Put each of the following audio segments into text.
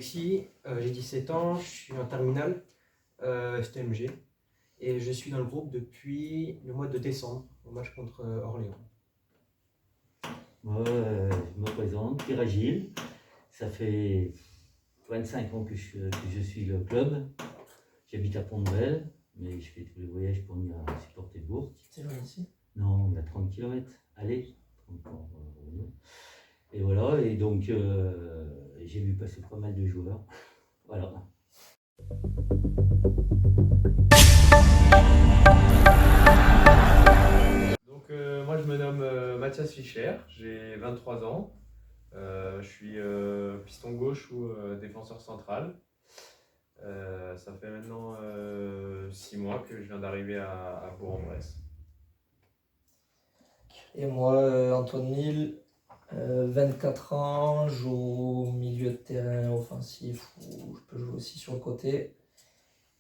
Alexis, j'ai 17 ans, je suis en terminale STMG et je suis dans le groupe depuis le mois de décembre au match contre Orléans. Moi, je me présente, Pierre Agile. Ça fait 25 ans que je suis le club. J'habite à Pont-de-Vel, mais je fais tous les voyages pour venir supporter Bourg. C'est loin ici? Non, il y a 30 km. Allez, 30 pour revenir. Et voilà, et donc j'ai vu passer pas mal de joueurs. Voilà. Donc moi je me nomme Mathias Fischer, j'ai 23 ans, je suis piston gauche ou défenseur central. Ça fait maintenant 6 mois que je viens d'arriver à Bourg-en-Bresse. Et moi, Antoine Nil, 24 ans, je joue au milieu de terrain offensif ou je peux jouer aussi sur le côté.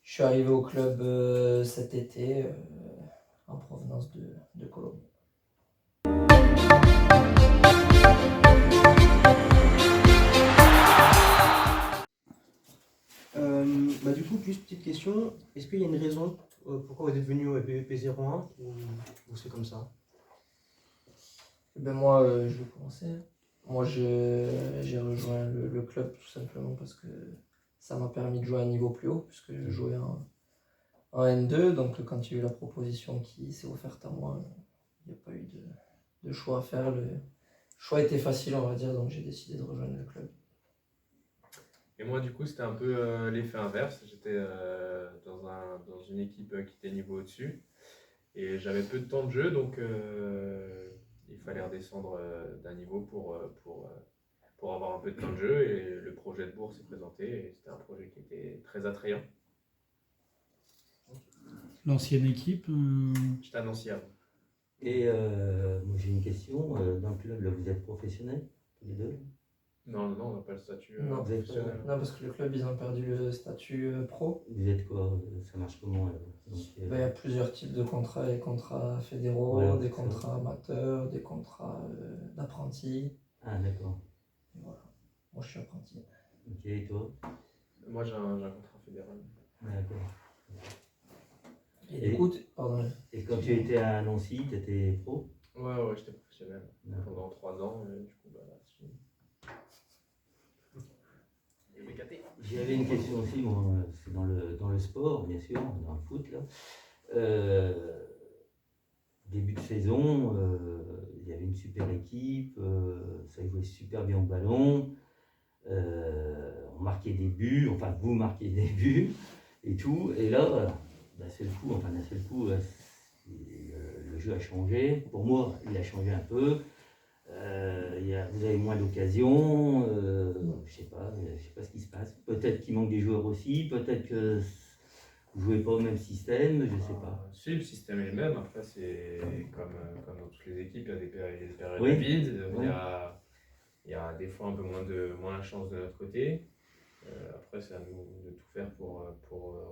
Je suis arrivé au club cet été en provenance de Colombie. Du coup, juste petite question, est-ce qu'il y a une raison pourquoi vous êtes venu au PVP 01 ou c'est comme ça? Ben moi, je vais commencer. Moi, j'ai rejoint le club tout simplement parce que ça m'a permis de jouer à un niveau plus haut, puisque je jouais en N2. Donc, quand il y a eu la proposition qui s'est offerte à moi, il n'y a pas eu de choix à faire. Le choix était facile, on va dire, donc j'ai décidé de rejoindre le club. Et moi du coup c'était un peu l'effet inverse, j'étais dans une équipe qui était niveau au-dessus et j'avais peu de temps de jeu donc il fallait redescendre d'un niveau pour avoir un peu de temps de jeu et le projet de Bourg s'est présenté et c'était un projet qui était très attrayant. L'ancienne équipe, J'étais à Nancy avant. Et moi j'ai une question. Dans le club, là, vous êtes professionnels, tous les deux? Non, on n'a pas le statut Non, professionnel. Non, parce que le club, ils ont perdu le statut pro. Vous êtes quoi? Ça marche comment là? Donc, Ben, il y a plusieurs types de contrats, les contrats fédéraux, Voilà, des c'est contrats amateurs, des contrats d'apprentis. Ah d'accord. Et voilà. Moi, je suis apprenti. Ok, et toi? Moi j'ai un contrat fédéral. D'accord. Et du coup, pardon. Et quand tu étais à Nancy, tu étais pro? Ouais, j'étais professionnel pendant 3 ans et du coup J'avais une question aussi, moi, c'est dans le sport, bien sûr, dans le foot, là. Début de saison, il y avait une super équipe, ça jouait super bien au ballon, on marquait des buts, enfin vous marquez des buts et tout, et là, d'un seul coup, le jeu a changé. Pour moi, il a changé un peu. Vous avez moins d'occasions, je sais pas ce qui se passe. Peut-être qu'il manque des joueurs aussi, peut-être que vous jouez pas au même système, je sais pas. Si, le système est le même, après c'est comme dans toutes les équipes, il y a des périodes Oui. vides, Oui. il y a des fois un peu moins la chance de notre côté. Après c'est à nous de tout faire pour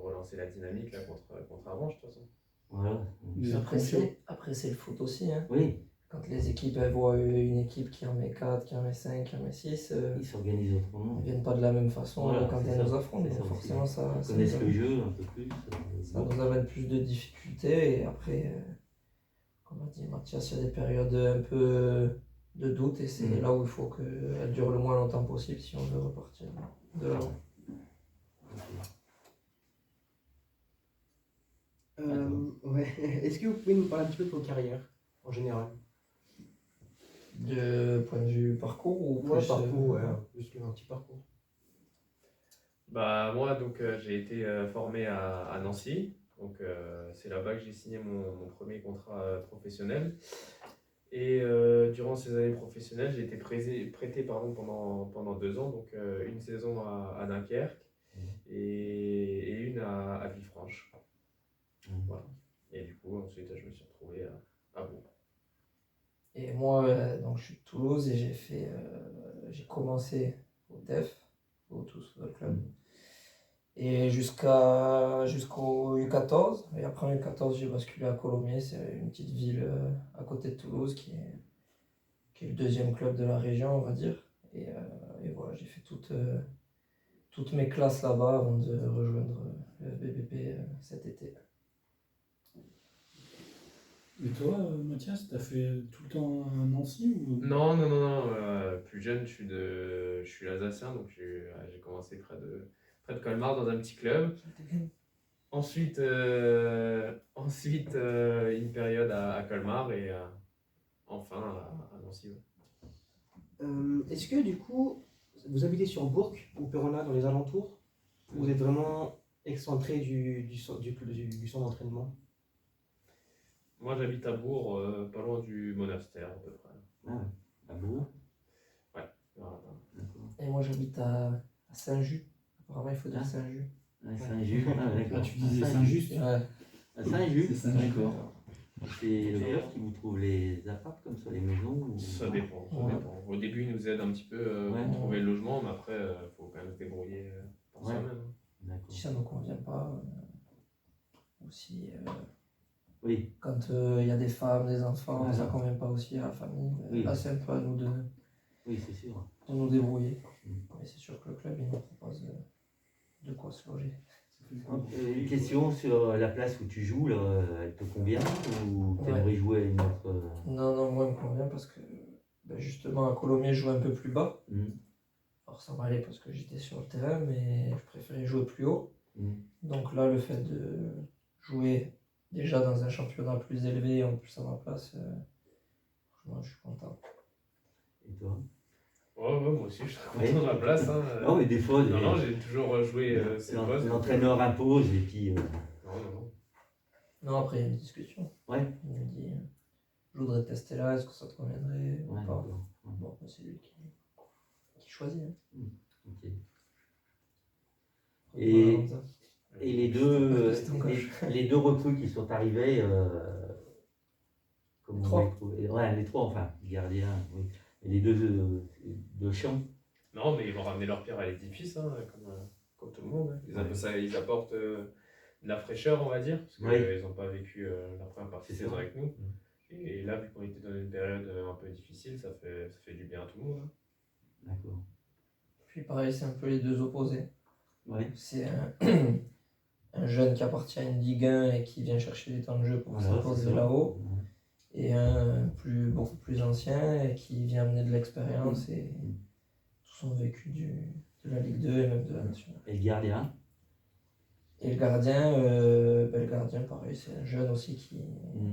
relancer la dynamique là, contre Avranches de toute façon. Voilà. Après, c'est le foot aussi. Hein. Oui, Quand les équipes elles voient une équipe qui en met 4, qui en met 5, qui en met 6, ils s'organisent elles autrement. ne viennent pas de la même façon Voilà, quand c'est elles ça. nous affrontent. C'est Donc ça forcément, aussi. ça Ils connaissent nous le amène, jeu un peu plus. ça nous amène plus de difficultés. Et après, comme a dit Mathias, il y a des périodes un peu de doute. Et c'est là où il faut qu'elles durent le moins longtemps possible si on veut repartir de l'avant. Ouais. Est-ce que vous pouvez nous parler un petit peu de vos carrières en général? De point de vue parcours ou plus parcours, ouais, juste un petit parcours. Bah moi donc j'ai été formé à Nancy, donc c'est là-bas que j'ai signé mon premier contrat professionnel. Et durant ces années professionnelles, j'ai été prêté pendant 2 ans, donc une saison à Dunkerque et une à Villefranche. Voilà. Et du coup, ensuite, je me suis retrouvé à Bourg. Et moi, donc, je suis de Toulouse et j'ai commencé au DEF, au Toulouse Football Club, et jusqu'au U14. Et après en U14, j'ai basculé à Colomiers, c'est une petite ville à côté de Toulouse qui est le deuxième club de la région, on va dire. Et voilà, j'ai fait toute toutes mes classes là-bas avant de rejoindre le BBP cet été. Et toi, Mathias, t'as fait tout le temps à Nancy ou... Non, non, non, non. Plus jeune, je suis alsacien, donc j'ai commencé près de Colmar dans un petit club. Ensuite, une période à Colmar et enfin à Nancy. Ouais. Est-ce que du coup, vous habitez sur Bourg ou Perona dans les alentours? Ou vous êtes vraiment excentré du centre d'entraînement? Moi, j'habite à Bourg, pas loin du monastère à peu près. Ah ouais. À Bourg. Voilà. D'accord. Et moi j'habite à Saint-Just. Apparemment il faut dire Ah. Saint-Just. À Saint-Just. Ah, d'accord. Ah, tu disais À Saint-Just. Ouais. À Saint-Just. C'est Saint-Just. D'accord. C'est le club qui vous trouve les apparts comme ça, les maisons ou... Ça dépend, ça Ouais. dépend. Au début, ils nous aident un petit peu Ouais. pour trouver le logement, mais après, il faut quand même se débrouiller par Ouais. soi-même. D'accord. Si ça ne nous convient pas, aussi Oui, quand il y a des femmes, des enfants, Voilà. ça ne convient pas aussi à la famille. Oui. Là c'est un peu à nous de oui, c'est sûr. nous débrouiller. Mm. Mais c'est sûr que le club il nous propose de quoi se loger. Une question sur la place où tu joues, là, elle te convient ou tu aimerais jouer à une autre Non, moi il me convient parce que justement à Colomiers je jouais un peu plus bas. Hmm. Alors ça m'allait parce que j'étais sur le terrain, mais je préférais jouer plus haut. Hmm. Donc là, le fait de jouer déjà dans un championnat plus élevé, en plus à ma place, franchement, je suis content. Et toi? Ouais, moi aussi, je suis très Ouais. content de ma place. Hein. Non, mais des fois, Non, j'ai toujours joué ces postes. l'entraîneur impose et puis. Non. Non, après, il y a une discussion. Ouais. Il me dit, je voudrais tester là, est-ce que ça te conviendrait ou Ouais, pas? d'accord. Ouais. Bon, c'est lui qui choisit. Hein. Ok. Et- Voilà, Et les deux, Piston gauche. les deux recrues qui sont arrivées, comment Trois. on va les trouver? Ouais, les trois, enfin, gardien, oui. Et les deux de champ. Non, mais ils vont ramener leur pierre à l'édifice, hein, comme tout le monde. Hein. Ils apportent de la fraîcheur, on va dire, parce qu'ils Ouais. n'ont pas vécu la première partie de C'est saison ça. avec nous. Et là, vu qu'on était dans une période un peu difficile, ça fait du bien à tout le monde. Hein. D'accord. Puis pareil, c'est un peu les deux opposés. Ouais. C'est un jeune qui appartient à une Ligue 1 et qui vient chercher des temps de jeu pour Voilà, c'est s'imposer ça. là-haut. Et un beaucoup plus ancien et qui vient amener de l'expérience et tout son vécu de la Ligue 2 et même de la nationale. Et le gardien? Et le gardien, pareil, c'est un jeune aussi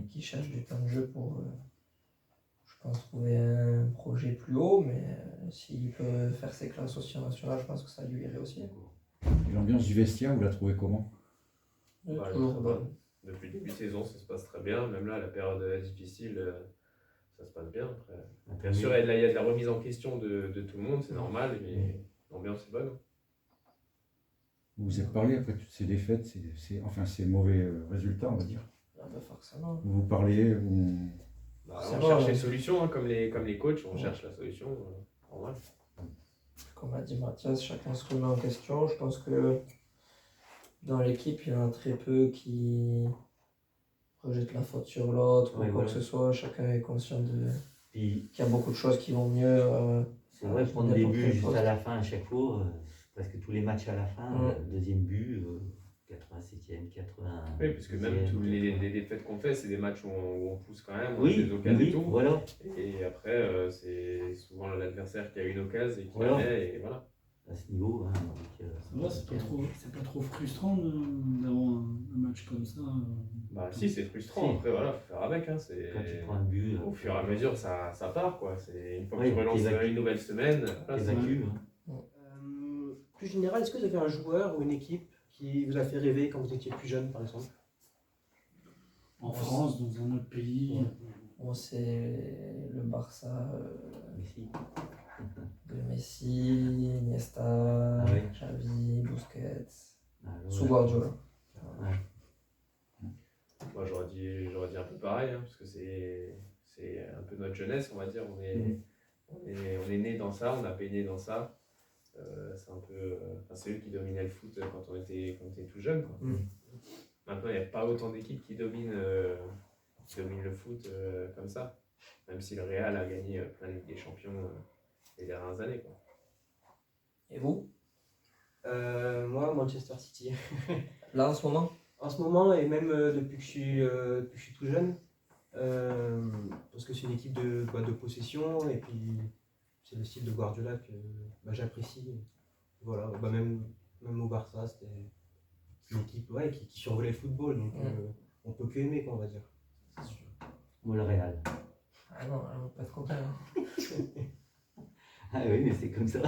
qui cherche du temps de jeu pour, je pense, trouver un projet plus haut, mais s'il peut faire ses classes aussi en national, je pense que ça lui irait aussi. Et l'ambiance du vestiaire, vous la trouvez comment? Bah, Toujours très bonne. bonne. Depuis le début de saison, ça se passe très bien. Même là, la période difficile, ça se passe bien. Après. Bien sûr, il y a de la remise en question de tout le monde, c'est normal, mais l'ambiance est bonne. Vous vous êtes parlé après toutes ces défaites, ces mauvais résultats, on va dire. Ah bah forcément. Vous vous parlez, vous... C'est On bon, cherche ouais. les solutions, hein, comme les coachs, on cherche la solution. Normal. Comme a dit Mathias, chacun se remet en question. Je pense que dans l'équipe, il y en a très peu qui rejettent la faute sur l'autre Ouais, ou quoi voilà. que ce soit. Chacun est conscient Puis, qu'il y a beaucoup de choses qui vont mieux. c'est vrai, prendre n'importe des buts quel juste poste. à la fin à chaque fois, presque tous les matchs à la fin, Ouais. deuxième but, 87e, 80. Oui, parce que même tous les défaites qu'on fait, c'est des matchs où on pousse quand même, on a Oui, des occasions et oui, tout. voilà. Et après, c'est souvent l'adversaire qui a une occasion et qui Voilà. la met, et voilà. À ce niveau. Hein, donc, Ça va, c'est pas trop frustrant d'avoir un match comme ça. Bah si, c'est frustrant, Si. après voilà, faut faire avec. Hein, quand tu prends un but, au fur et à mesure, ça part quoi. Une fois que Oui, tu relances t'évacues. une nouvelle semaine, voilà, t'évacues. Hein. Plus général, est-ce que vous avez un joueur ou une équipe qui vous a fait rêver quand vous étiez plus jeune, par exemple? En France, dans un autre pays. Ouais. Bon, c'est le Barça Mais si. de Messi, Iniesta, Ah ouais. Xavi, Busquets, Alors, sous Guardiola. moi j'aurais dit un peu pareil, hein, parce que c'est un peu notre jeunesse, on va dire. On est né dans ça, on a baigné dans ça. C'est un peu, c'est eux qui dominaient le foot quand on était tout jeune. Quoi. Maintenant, il n'y a pas autant d'équipes qui dominent le foot comme ça. Même si le Real a gagné plein de Ligue des Champions les dernières années. Quoi. Et vous? Moi, Manchester City. Là, en ce moment? En ce moment, et même depuis que je suis tout jeune, parce que c'est une équipe de possession, et puis c'est le style de Guardiola que j'apprécie. Voilà, même au Barça, c'est une équipe ouais, qui survolait le football, donc on peut que aimer, quoi, on va dire. C'est sûr. Moi, le Real. Ah non, on va pas être content. Ah oui, mais c'est comme ça.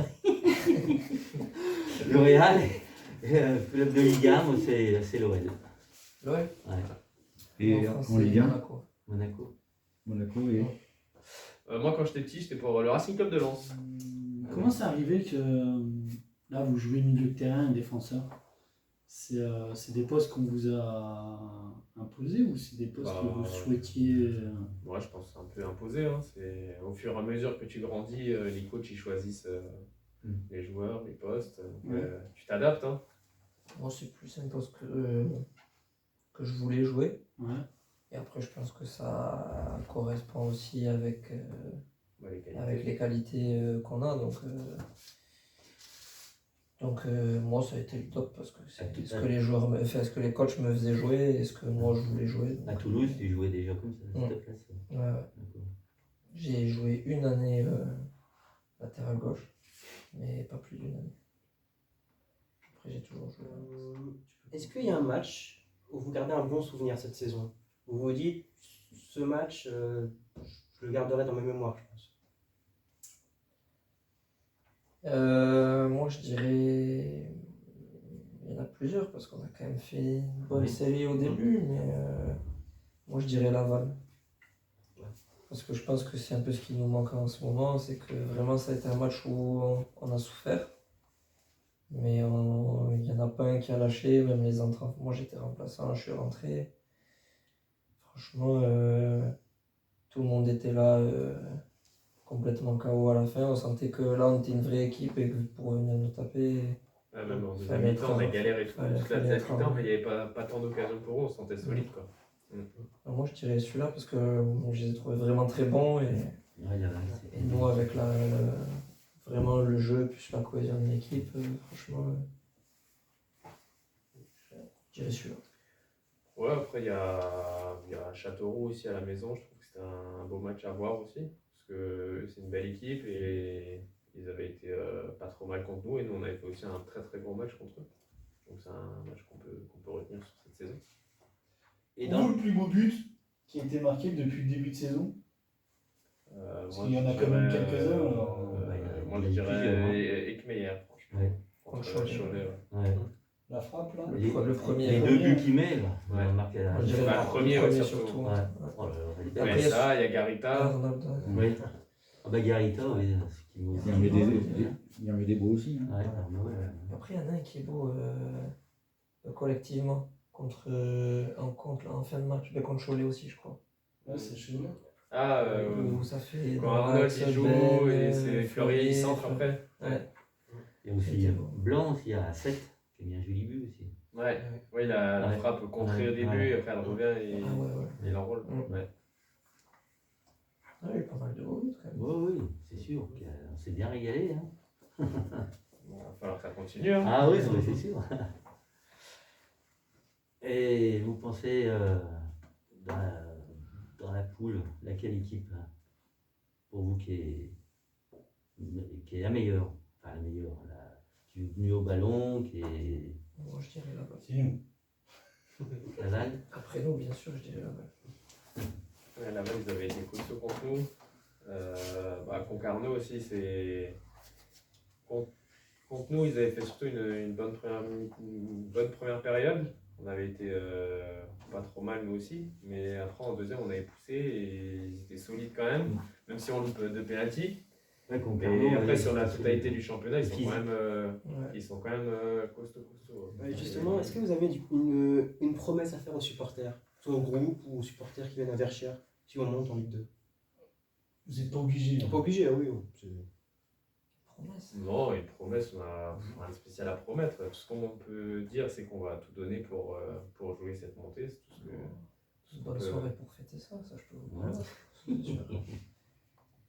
Le Real, club de Liga, moi, c'est l'OL. L'OL? Ouais. Et France, en Ligue 1, Monaco. Monaco. et Moi, quand j'étais petit, j'étais pour le Racing Club de Lens. Comment c'est arrivé que là vous jouez milieu de terrain et défenseur? C'est des postes qu'on vous a imposés ou c'est des postes que vous souhaitiez Moi, je pense que c'est un peu imposé. Hein. C'est au fur et à mesure que tu grandis, les coachs ils choisissent les joueurs, les postes. Donc, Ouais. tu t'adaptes. Hein. Moi, c'est plus un poste que je voulais jouer. Ouais. Et après, je pense que ça correspond aussi avec, Les qualités. avec les qualités qu'on a. Donc moi, ça a été le top parce que c'est ce que les joueurs ce que les coachs me faisaient jouer et ce que moi je voulais jouer. À Toulouse, tu jouais déjà comme ça, cette place. Ouais. D'accord. J'ai joué une année latéral gauche, mais pas plus d'une année. Après, j'ai toujours joué. Est-ce qu'il y a un match où vous gardez un bon souvenir cette saison? Où vous vous dites, ce match, je le garderai dans ma mémoire, je pense. Moi, je dirais. Il y en a plusieurs parce qu'on a quand même fait une bonne série au début, mais moi, je dirais Laval. Parce que je pense que c'est un peu ce qui nous manque en ce moment, c'est que vraiment ça a été un match où on a souffert. Mais il n'y en a pas un qui a lâché, même les entrants. Moi, j'étais remplaçant, je suis rentré. Franchement, tout le monde était là. Complètement KO à la fin, on sentait que là on était une vraie équipe et que pour venir nous taper. Même en deuxième Fallait mi-temps, on a être- galéré et tout. fallait- Toute la fallait deuxième être mi-temps, un- mais il n'y avait pas tant d'occasions pour eux, on se sentait solide. Quoi. Alors moi je dirais celui-là parce que je les ai trouvés vraiment très bons et Ouais, c'est- nous avec vraiment le jeu plus la cohésion de l'équipe, franchement, je dirais celui-là. Ouais, après il y a Châteauroux aussi à la maison, je trouve que c'était un beau match à voir aussi, parce que c'est une belle équipe et ils avaient été pas trop mal contre nous et nous on avait fait aussi un très très bon match contre eux. Donc c'est un match qu'on peut retenir sur cette saison. Et Pour vous, le plus beau but qui a été marqué depuis le début de saison? Parce qu'il y en a quand même quelques-uns. Moi je dirais Ekmeyer, franchement. Ouais. Contre Cholet. Cholet, ouais. Ouais. La frappe là. Le premier. Les deux buts qu'il met, là. Ouais. On a marqué la... Moi, je dirais Bah, le premier, ouais, surtout. Ouais. Oh là là, elle est belle. Après, Il y a ça, il y a Garita. Ronaldo. Oui. Ah bah Garita, oui. Ce qui nous... il y en avait des beaux aussi. Hein. Ouais, bah ouais. Après, il y en a un qui est beau collectivement en fin de match, mais contre Cholet aussi, je crois. Ouais, c'est chez nous. Ah, Où ça fait. quand Arnold il joue et c'est Fleurier il centre après. Ouais. Il y a aussi Blanc aussi à 7, qui a mis un joli but aussi. Ouais, ouais, la Ouais. frappe contrée au Ouais. début, et après elle revient et Ah ouais. il l'enrôle. Mm. Ouais. Ah, il y a eu pas mal de beaux buts quand même. Oui, oui, c'est sûr. On s'est bien régalé. Hein. Bon, il va falloir que ça continue. Hein. Ah oui, c'est sûr. Et vous pensez dans la poule, laquelle équipe pour vous qui est la meilleure? Enfin la meilleure, qui joue mieux au ballon, qui est Moi, je dirais là-bas. C'est nous. Laval? Après nous, bien sûr, je dirais là-bas. Ouais, là-bas, ils avaient été costauds contre nous. Concarneau aussi, c'est. Contre nous, ils avaient fait surtout une bonne première période. On avait été pas trop mal nous aussi, mais après en deuxième on avait poussé et ils étaient solides quand même si on loupe deux pénaltys. Ouais, Et après sur la totalité du championnat, ils Physique. sont quand même costauds. justement, est-ce que vous avez une promesse à faire aux supporters, soit au groupe ou aux supporters qui viennent à Verchères, si on monte en Ligue 2? Vous n'êtes pas obligé. Pas obligé, ah oui. Promesse. Non, une promesse, on a rien de spécial à promettre. Tout ce qu'on peut dire, c'est qu'on va tout donner pour jouer cette montée. C'est tout ce que. C'est une bonne soirée pour fêter ça, je peux vous Ouais. promettre.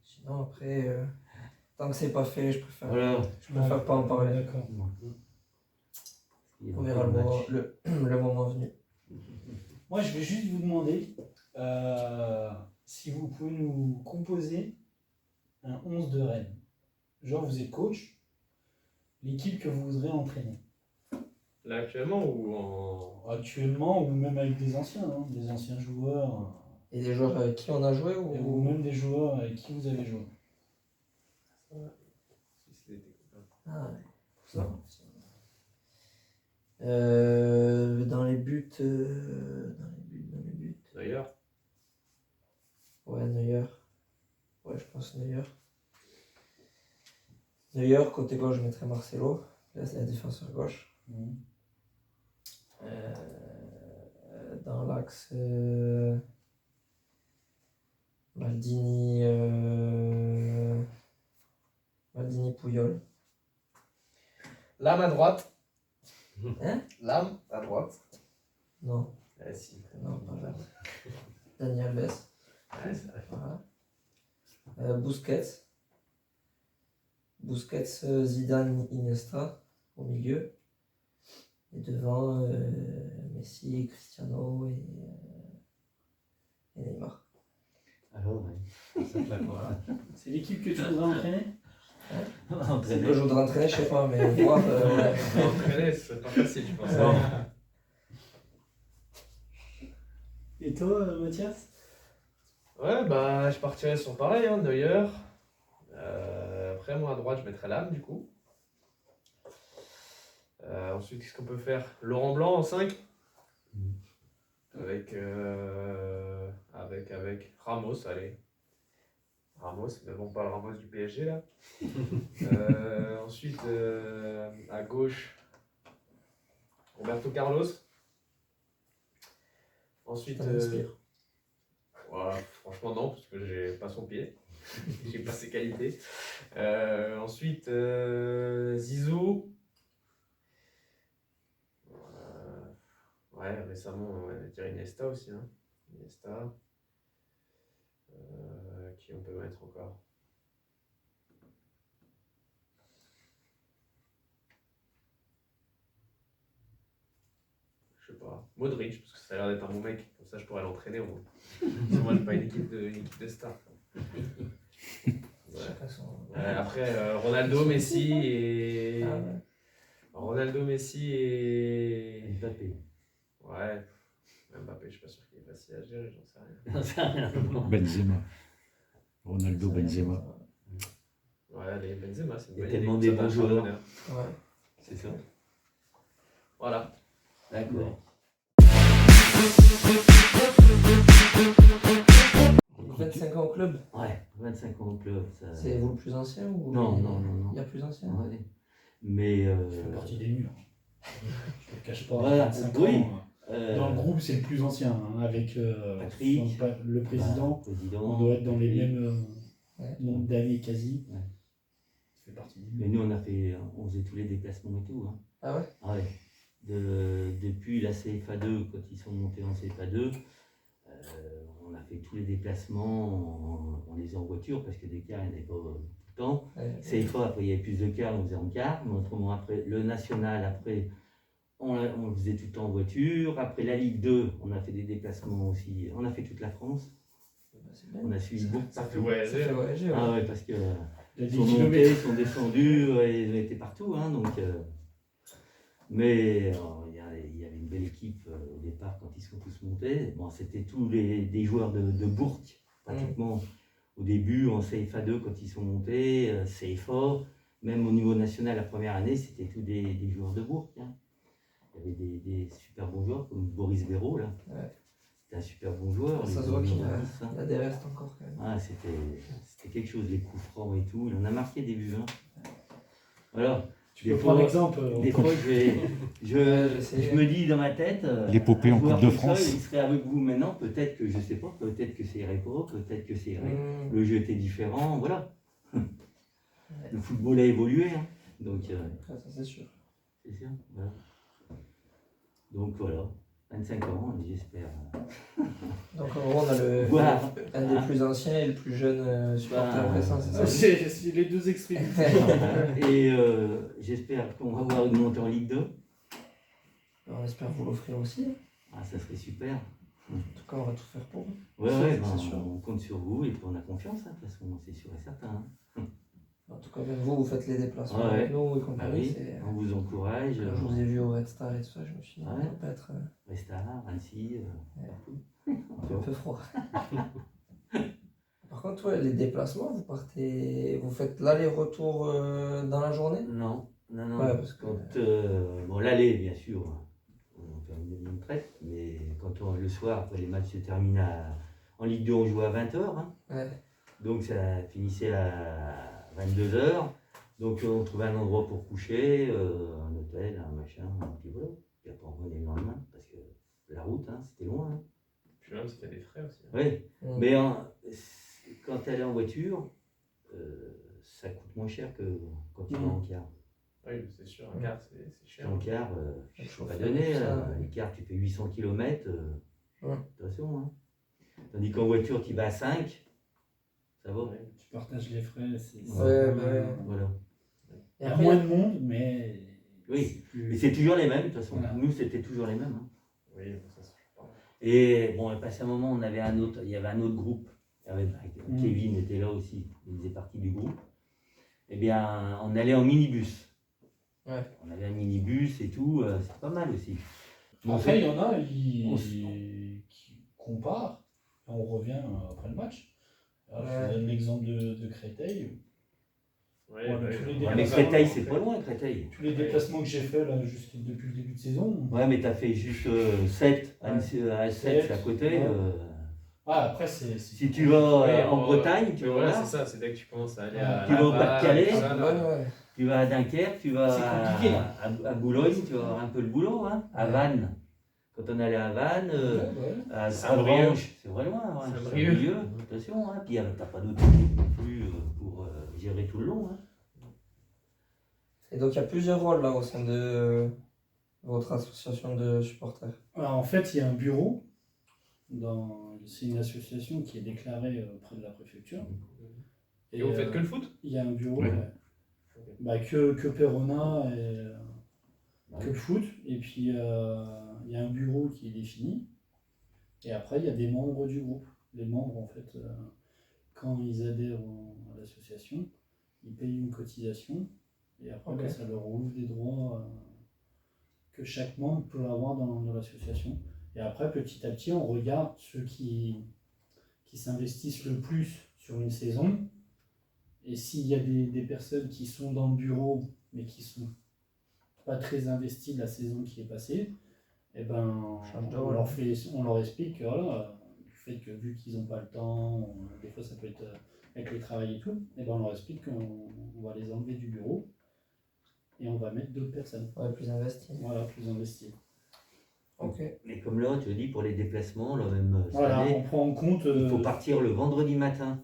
Sinon, après, tant que c'est pas fait, je préfère Voilà. pas en parler. D'accord. On verra le moment, le moment venu. Moi, je vais juste vous demander si vous pouvez nous composer un 11 de Rennes. Genre, vous êtes coach, l'équipe que vous voudrez entraîner. Là, actuellement ou en. Actuellement, ou même avec des anciens joueurs, Et des joueurs avec qui on a joué ou même des joueurs avec qui vous avez joué. Si c'était des copains. Ah ouais, ça. Dans les buts. D'ailleurs, Ouais, Neuer. Ouais, je pense Neuer. Neuer, côté gauche, je mettrais Marcelo. Là, c'est la défenseur gauche. Dans l'axe, Maldini, Puyol. Lame à droite. Hein? Lame à droite. Non, Ah si. non, pas là. Dani Alves. Ouais, c'est vrai. Voilà. Busquets. Zidane, Iniesta au milieu. Et devant, Messi, Cristiano et Neymar. Alors, ouais. Ça te la voilà. C'est l'équipe que tu voudrais entraîner? C'est que je voudrais entraîner, je sais pas, mais voir. Ouais. Entraîner, c'est pas facile, je pense. Non. Et toi, Mathias? Ouais, bah, je partirais sur pareil, hein, Neuer. Après, moi, à droite, je mettrais Lame, du coup. Ensuite, qu'est-ce qu'on peut faire? Laurent Blanc en 5. Avec Ramos, allez. Ramos, mais bon, pas le Ramos du PSG, là. Ensuite, à gauche, Roberto Carlos. Ensuite, Ça m'inspire. voilà, franchement non, parce que j'ai pas son pied, j'ai pas ses qualités. Ensuite, Zizou. Ouais, récemment, on va dire Iniesta aussi. Hein. Iniesta. Qui on peut mettre encore? Je sais pas. Modric, parce que ça a l'air d'être un bon mec. Comme ça, je pourrais l'entraîner au moins. Parce que moi, j'ai pas une équipe de stars. Ouais. Chacun son. Ouais, après, Ronaldo, Messi et. Ah ouais. Ronaldo, Messi et. Mbappé. Ouais. Mbappé, je suis pas sûr qu'il est facile à gérer, j'en sais rien. J'en sais rien. Benzema. Ronaldo, Ça, Benzema. Ouais, les Benzema, c'est une Il y a bonne tellement idée, des ça donne bons un joueurs. bonheur. Ouais. C'est ça. Voilà. D'accord. 25 ans au club, Ouais, 25 ans au club. Ça... c'est vous le plus ancien ou Non, les- non, non, non. Il y a plus ancien? Ouais. Mais. Je fais partie des murs. Je te le cache pas. Voilà, 25 oui. ans, dans le groupe, c'est le plus ancien, hein, avec Patrick, le président. président. On doit être dans les Patrick. mêmes Ouais. nombres d'années quasi. Ouais. Ça fait partie des Mais murs. nous, on faisait tous les déplacements et tout. Hein. Ah ouais? Ah ouais. Depuis la CFA2, quand ils sont montés en CFA2, on a fait tous les déplacements, on les faisait en voiture parce que des cars, il n'y en avait pas tout le temps. Ouais. CFA, après, il y avait plus de cars, on faisait en car. Mais autrement, après, le national, après, on le faisait tout le temps en voiture. Après, la Ligue 2, on a fait des déplacements aussi. On a fait toute la France. Bah, c'est bien. On a suivi beaucoup Ça fait partout. Ça voyager. fait hein. voyager, ouais. Ah ouais, parce que Il y a ils des sont montés, kilomètres. ils sont descendus, ils étaient partout. Hein, donc, mais il y avait une belle équipe au départ quand ils sont tous montés. Bon, c'était tous des joueurs de Bourg, pratiquement. Au début, en CFA2, quand ils sont montés, CFA, même au niveau national, la première année, c'était tous des joueurs de Bourg. Hein. Il y avait des super bons joueurs, comme Boris Véro, là. Ouais. C'était un super bon joueur. Ça les se voit qu'il numéro 10, hein. a des restes encore quand même. Ah, c'était quelque chose, les coups francs et tout. Il en a marqué des buts. Hein. Alors, Tu peux prendre l'exemple. des fois, je me dis dans ma tête, L'épopée en un joueur Coupe de comme ça, France. il serait avec vous maintenant. Peut-être que je sais pas, peut-être que ça irait pas, peut-être que ça irait. Mmh. Le jeu était différent, voilà. Le football a évolué, hein. Donc Ah, ça c'est sûr. c'est sûr. Voilà. Donc voilà, 25 ans, et j'espère. Donc en gros, on a Voilà. un des plus anciens et le plus jeune supporter Bah, récent, c'est ça? C'est les deux extrémités. Et j'espère qu'on va avoir une montée en Ligue 2. On espère vous l'offrir aussi. Ah, ça serait super. En tout cas, on va tout faire pour. Ouais, C'est- ouais, c'est ben, sûr. on compte sur vous et puis on a confiance, hein, de toute façon, c'est sûr et certain. Hein. En tout cas, même vous faites les déplacements Ouais, avec ouais. nous et Bah compagnie. oui, c'est- on vous encourage. Quand je vous ai vu au Red Star et tout ça, je me suis dit, Ouais. ça va pas être Restart, Annecy, Ouais. partout. un peu froid. Par contre, ouais, les déplacements, vous faites l'aller-retour dans la journée? Non, non, non. Ouais, parce que- Bon, l'aller, bien sûr, on fait une traite, mais le soir, après les matchs se terminent en Ligue 2, on joue à 20h. Hein. Ouais. Donc ça finissait à 22h. Donc on trouvait un endroit pour coucher, un hôtel, un machin, puis voilà. Puis après on revenait le lendemain, parce que la route, hein, c'était loin. Hein. Puis même, ça fait des frais aussi. Oui, Mm. mais quand tu es en voiture, ça coûte moins cher que quand tu vas en car. Oui, c'est sûr, un quart, c'est cher. En car, je ne Le peux pas chauffeur, donner. tout ça, Hein. Les cars, tu fais 800 km, Ouais. attention. Hein. Tandis qu'en voiture, tu vas à 5, ça va. Ouais. Tu partages les frais, c'est Ouais, pas ouais. mal. Voilà. Et Il y a après, moins de monde, mais. Oui. c'est plus- Mais c'est toujours les mêmes, de toute façon. Voilà. Nous, c'était toujours les mêmes. Hein. Oui, mais ça se fait pas. Et bon, il passé un moment, il y avait un autre groupe. Mm. Kevin était là aussi, il faisait partie du groupe. Eh bien, on allait en minibus. Ouais. On avait un minibus et tout, c'est pas mal aussi. Mais en Après, fait, il y en a on qui comparent, et on revient après le match. Alors, Ouais. je donne l'exemple de Créteil. Ouais, Ouais, bah, mais tous les ouais, déplacements, mais ça, Créteil, en c'est fait. pas loin, Créteil. Tous les déplacements que j'ai faits là, depuis le début de saison. Ouais, mais t'as fait juste 7, Ouais. à 7, c'est à côté. Ouais. Ah, après, c'est. Si tu vas Oui, en Bretagne, tu mais vas voilà, là, c'est ça, c'est dès que tu commences à aller Ouais. à Tu vas au Laval, Pas-de-Calais, tout ça, là. Boulogne, ouais. tu vas à Dunkerque, tu vas C'est compliqué, là. à Boulogne, tu vas avoir un peu le boulot, hein, à Ouais. Vannes. Quand on allait à Vannes, Ouais. à Saint-Brieuc. Avranches, c'est vrai loin, ouais. Saint-Brieuc. Saint-Brieuc, attention, hein. Puis t'as pas d'autre équipe non plus pour gérer tout le long. Hein. Et donc, il y a plusieurs rôles là au sein de votre association de supporters. Alors, en fait, il y a un bureau. C'est une association qui est déclarée auprès de la préfecture. Et vous faites que le foot? Il y a un bureau, Ouais. ouais. Bah, que Perona et que le foot. Et puis il y a un bureau qui est défini. Et après, il y a des membres du groupe. Les membres, en fait, quand ils adhèrent à l'association, ils payent une cotisation. Et après, Ok. bah, ça leur ouvre des droits que chaque membre peut avoir dans l'association. Et après, petit à petit, on regarde ceux qui s'investissent le plus sur une saison. Et s'il y a des personnes qui sont dans le bureau, mais qui sont pas très investies de la saison qui est passée, eh ben, Change de on rôle. on leur explique que voilà, du fait que vu qu'ils n'ont pas le temps, des fois ça peut être avec le travail et tout, eh ben, on leur explique qu'on va les enlever du bureau et on va mettre d'autres personnes. Ouais, plus investi. Voilà, plus investies. Ok. Mais comme là, tu dis, pour les déplacements, là même cette Voilà, année, on prend en compte. il faut partir le vendredi matin.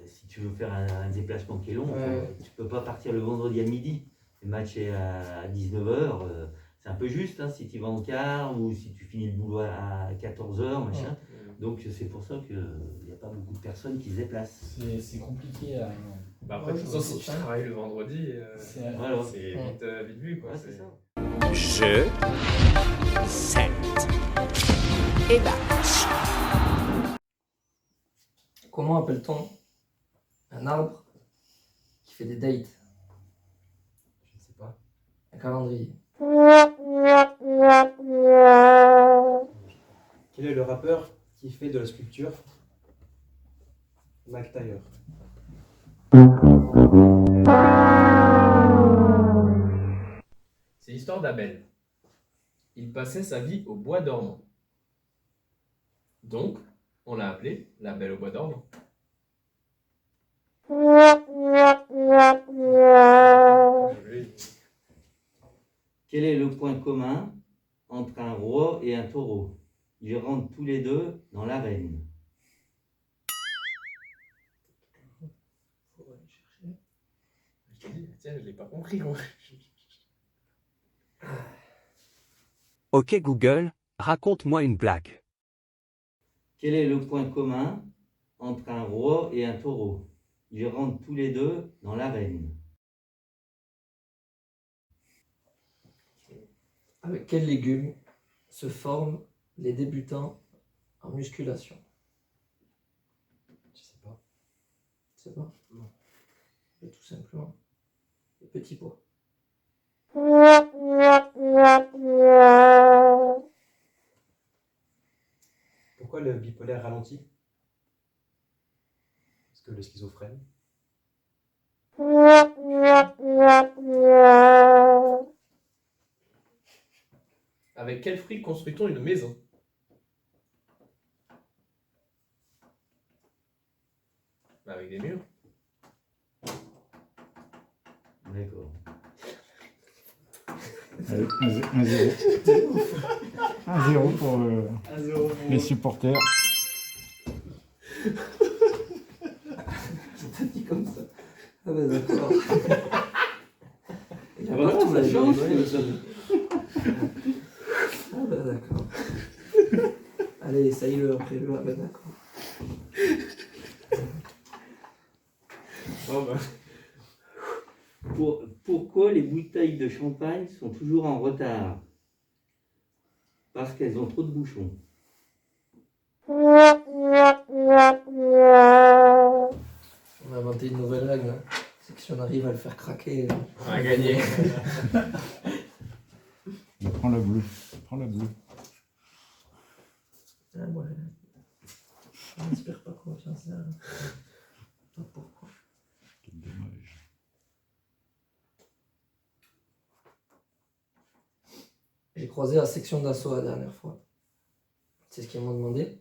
Si tu veux faire un déplacement qui est long, Ouais. tu peux pas partir le vendredi à midi. Le match est à 19h. C'est un peu juste hein, si tu vas en quart ou si tu finis le boulot à 14h, machin. Donc c'est pour ça qu'il n'y a pas beaucoup de personnes qui se déplacent. C'est compliqué à. Bah après, Ouais, de toute façon, je si tu sais pas. travailles le vendredi, C'est- Voilà. c'est vite vu, quoi. Ouais, c'est ça. Je 7 et match. Comment appelle-t-on un arbre qui fait des dates? Je ne sais pas. Un calendrier. Quel est le rappeur qui fait de la sculpture? Mac Taylor. C'est l'histoire d'Abel. Il passait sa vie au bois dormant. Donc, on l'a appelé la Belle au bois dormant. Oui. Quel est le point commun entre un roi et un taureau? Ils rentrent tous les deux dans l'arène. Faut aller chercher. Je te dis, tiens, je l'ai pas compris, moi. Ok Google, raconte-moi une blague. Quel est le point commun entre un roi et un taureau? Ils rentrent tous les deux dans l'arène. Ah Avec quel légume se forment les débutants en musculation? Je sais pas. Tu sais pas? Non. Tout simplement, les petits pois. Pourquoi le bipolaire ralentit? Parce que le schizophrène. Avec quel fruit construit-on une maison? Bah, avec des murs. D'accord. Allez, 1-0. 1-0 pour les supporters. T'as dit comme ça. Ah bah d'accord. Il y a Voilà, partout, ça là, change. j'ai rigolé. Ah bah d'accord. Allez, essaye-le après le. Ah bah d'accord. Oh, bah. Pourquoi les bouteilles de champagne sont toujours en retard? Parce qu'elles ont trop de bouchons. On a inventé une nouvelle règle. Hein. C'est que si on arrive à le faire craquer. On a gagné. Prends la bleue. Prends la bleue. Ah, moi, je n'inspire pas confiance là. Pas pourquoi. Quel dommage. J'ai croisé la section d'assaut la dernière fois. C'est ce qu'ils m'ont demandé?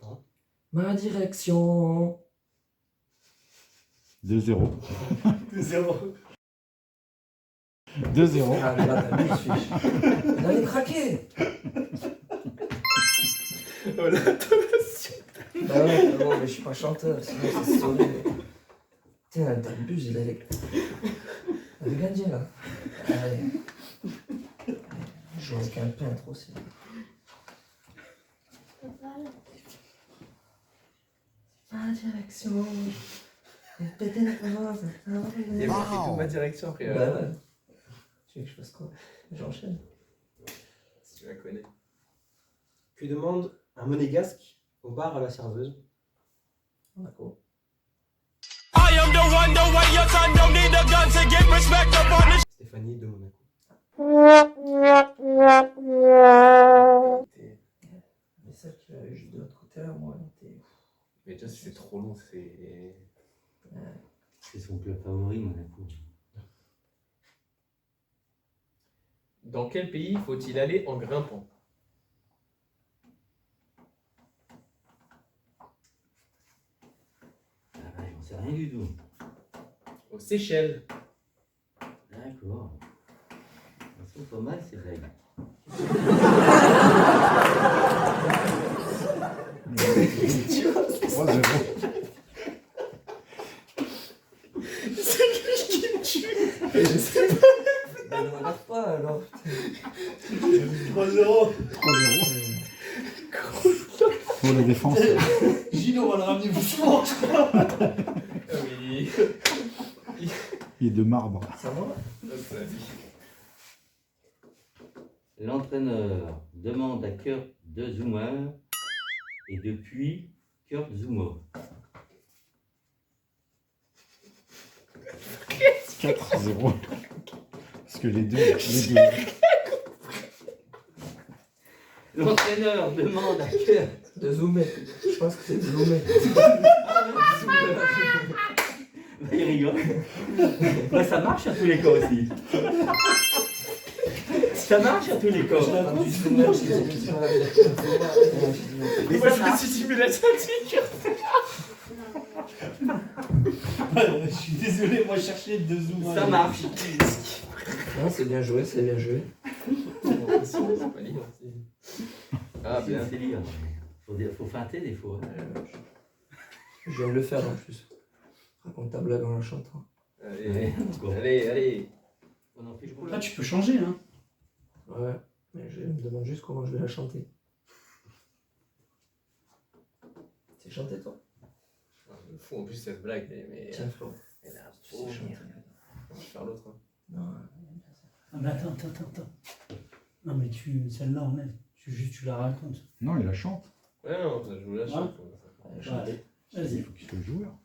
Non. Ma direction. 2-0. 2-0. 2-0. Ah, mais là, t'as vu, fiche. Il allait craquer. Oh, l'intonation. Bah ouais, bon, mais je suis pas chanteur, sinon c'est sauvé. Tiens, t'abuses, il allait gagné là. Allez. Je joue avec un peintre aussi. Ma direction. Il y a toute ma direction après. Bah ouais. Tu veux que je fasse quoi? J'enchaîne. Si tu la connais. Que demande un monégasque au bar à la serveuse? D'accord. Stéphanie de Monaco. Mais celle qui l'avait juste de l'autre côté, là, moi, elle était. Mais déjà, si c'est trop long, c'est. C'est son club favori, Monaco. Dans quel pays faut-il aller en grimpant? Ah bah, j'en sais rien du tout. Aux Seychelles. D'accord. Elles sont pas mal ces règles. 3-0. Elle ne regarde pas alors. 3-0. 3-0. Pour la défense. Gino, on va le ramener doucement, je crois. Ah oui. Il est de marbre. Ça va? L'entraîneur demande à Kurt de Zoomer et depuis Kurt Zoomer. 4-0. Parce que les deux. L'entraîneur demande à Kurt. De zoomer. Je pense que c'est de zoomer. Bah, il rigole. Bah, ça marche à tous les cas aussi. Ça marche à tous les cas. Du zoomer, je disais que tu m'avais Mais Moi, ça je me marche. suis dit, mais la ceinture. Je suis désolé, moi je cherchais de zoom. Ça marche. Non, c'est bien joué, c'est bien joué. C'est pas libre. Ah, bien. C'est lire. Faut feinter des fois. Je viens de le faire en plus. Raconte ta blague en la chantant. Allez, Encore. allez. On en fait pour Là, tu peux changer, hein. Ouais, mais je me demande juste comment je vais la chanter. C'est chanté toi? Fou en plus cette blague, mais. Tiens, Flo. Elle a Tu sais chanter. On va faire l'autre. Hein. Non, Ah, mais attends. Non, mais celle-là, on est. Tu la racontes. Non, il la chante. Ouais, non, je vous la chante. Ouais, Ouais. Il Vas-y. faut qu'il soit joueur.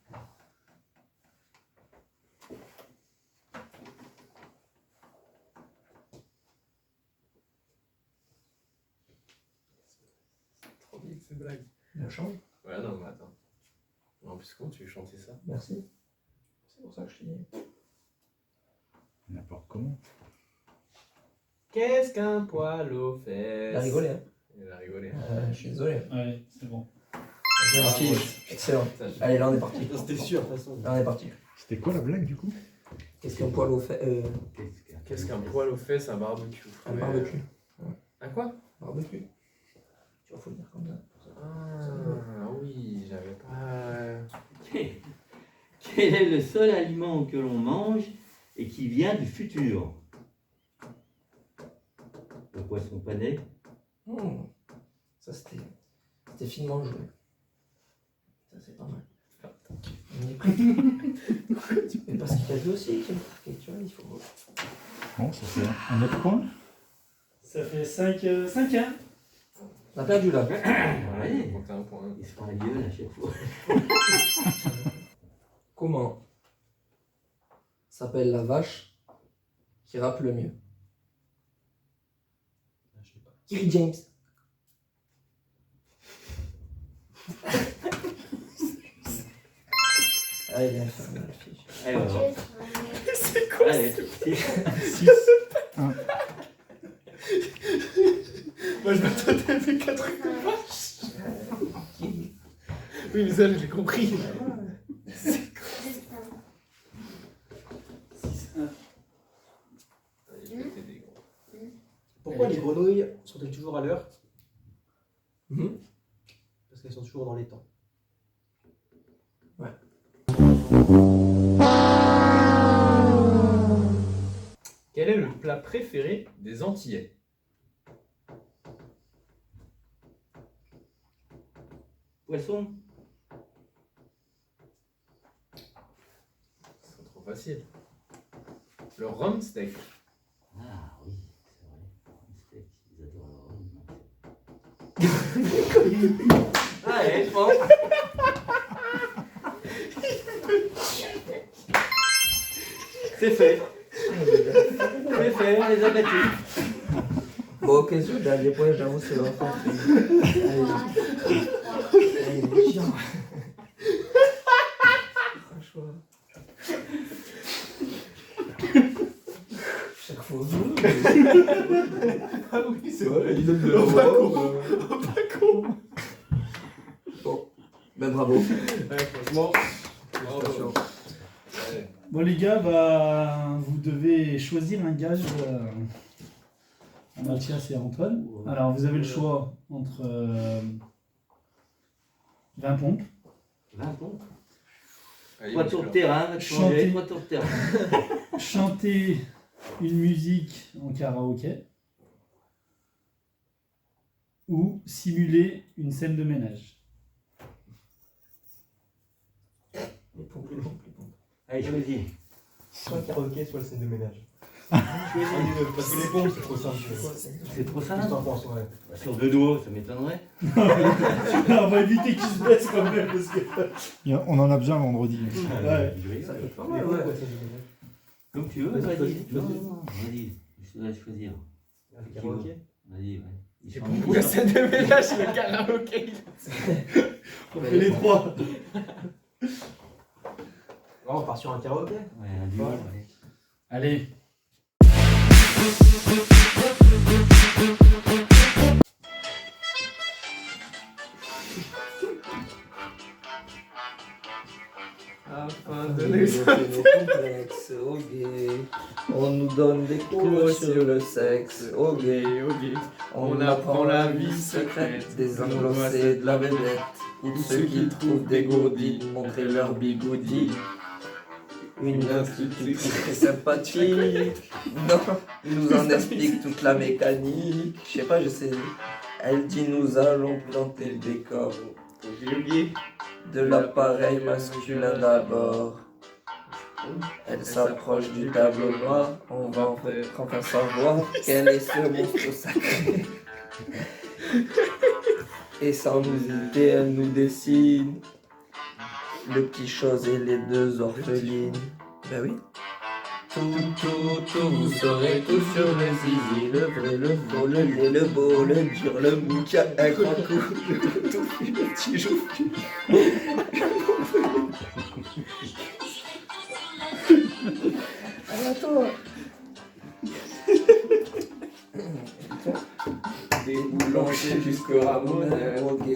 Trop vite ces blagues. La chante. Ouais, non, mais attends. En plus, comment tu veux chanter ça? Merci. C'est pour ça que je t'ai dit. N'importe comment. Qu'est-ce qu'un poil aux fesses? Il a rigolé, hein. Il a rigolé. Je suis désolé. Ouais, c'est bon. J'ai un fiche. Excellent. Putain, j'ai- Allez, là on est parti. C'était sûr, de toute façon. Là on est parti. C'était quoi la blague du coup? Qu'est-ce qu'un poil au fait Qu'est-ce qu'un poil aux fesses, un barbecue? Un barbecue. Un quoi? Barbecue. Tu vois, faut le dire comme ça. Ah oui, j'avais pas. Quel est le seul aliment que l'on mange et qui vient du futur? Le poisson pané. Ça c'était finement joué. Ça c'est pas mal. On est prêt. Mais parce qu'il y a deux aussi qui me marquent, tu vois, il faut. Bon, ça fait un autre point. Ça fait 5-1. On a perdu là. Ouais. Comptez un point. Ils se font la gueule à chaque fois. Comment s'appelle la vache qui rappe le mieux? Je sais pas. Kerry James. Ah, il a fait la fiche. Allez, on va. C'est quoi? Allez, 6. Moi je m'attendais avec 4 trucs de vache. Oui, mais ça, j'ai compris. Pourquoi les grenouilles sont-elles toujours à l'heure? Mhm. Parce qu'elles sont toujours dans les temps. Quel est le plat préféré des Antillais? poisson. C'est trop facile. Le rhum steak. Ah oui, c'est vrai. Steak, ils adorent le rhum. Allez, je pense. C'est fait. C'est fait, on les a battus. Bon, ok, sur le dernier point, j'avoue, c'est vraiment. Allez, il est chiant. Franchement. Chaque fois. Ah oui, c'est vrai. Il donne de Oh, pas con. Pas con. Bon, ben bravo. Ouais, franchement. Félicitations. Ouais. Bon les gars, bah, vous devez choisir un gage à Mathias et Antoine. Alors vous avez le choix entre 20 pompes, 20 pompes. Allez, 3 parce tours que- de terrain, va te Chanter. changer, 3 tours de terrain. chanter une musique en karaoké ou simuler une scène de ménage. Les pompes, les pompes, les pompes. Allez, choisis. Soit le karaoké, soit la scène de ménage. Parce que les pompes, c'est trop simple. C'est trop Qu'est-ce que simple. t'en penses, ouais. Sur deux doigts, ça m'étonnerait. On va éviter qu'ils se blessent quand même parce que. On en a besoin vendredi. Ouais. Je rigole. Ça peut être pas Les mal, pompes, ouais. ouais, scène de ménage. Comme tu veux, Vas-y, vas-y. choisis, Non, choisis. non, vas-y. Je te laisse choisir. Le karaoké. Vas-y, ouais. Il J'ai chante. compris la scène de ménage, le karaoké. On fait les trois. Oh, on part sur un karaoké. Ouais, un duo, ouais. Allez. Afin On de nous les fait nos complexes, oh gay. On nous donne des cours sur le sexe, oh gay. On apprend la vie secrète des anglo-saxons de la vedette. Ou de ceux qui trouvent des gourdis, montrer leur bigoudi. Une institutrice très sympathique, non, nous en explique toute la mécanique. Je sais pas, je sais. Elle dit nous allons planter le décor J'ai oublié. de l'appareil masculin d'abord. Elle s'approche du tableau noir, on va enfin savoir quel est ce monstre sacré. Et sans nous hésiter, elle nous dessine le petit chose et les deux orphelines. Ben oui. Tout, vous saurez tout sur le zizi, le vrai, le faux, le laid, le beau, le dur, le mou, qui a un grand coup, le tout fut, le petit joufflu. Attends. Des boulangers jusqu'au ramoneur, ok.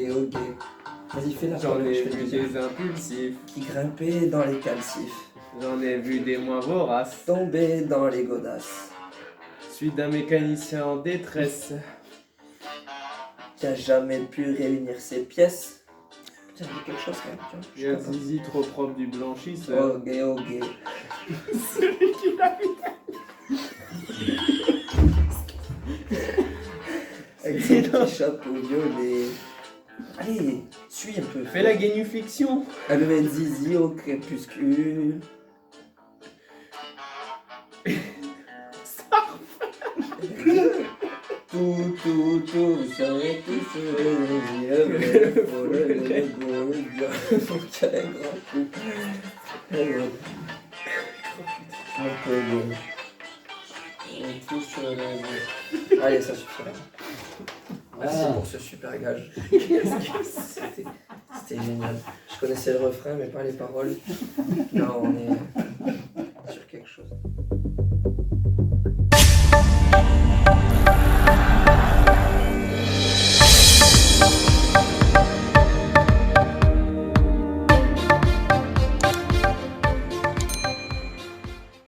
Vas-y, fais la J'en parole, ai je fais vu le dire. des impulsifs, Qui grimpaient dans les calcifs, j'en ai vu des moins voraces. tombaient dans les godasses, Suite d'un mécanicien en détresse. qui a jamais pu réunir ses pièces. Putain, il y a quelque chose quand même, tu vois. Je J'ai un suis capable. zizi trop propre du blanchisseur. Ok. Avec son petit chapeau violet. Allez, suis un peu. Fais la génufiction. Elle met zizi au crépuscule. Tout, vous savez tout sur le faux, le beau, le dur, qui a un grand coup. Un peu bon. Tout sur le beau. Allez, ça suffira. Merci pour ce super gage. C'était génial. Je connaissais le refrain, mais pas les paroles. Là, on est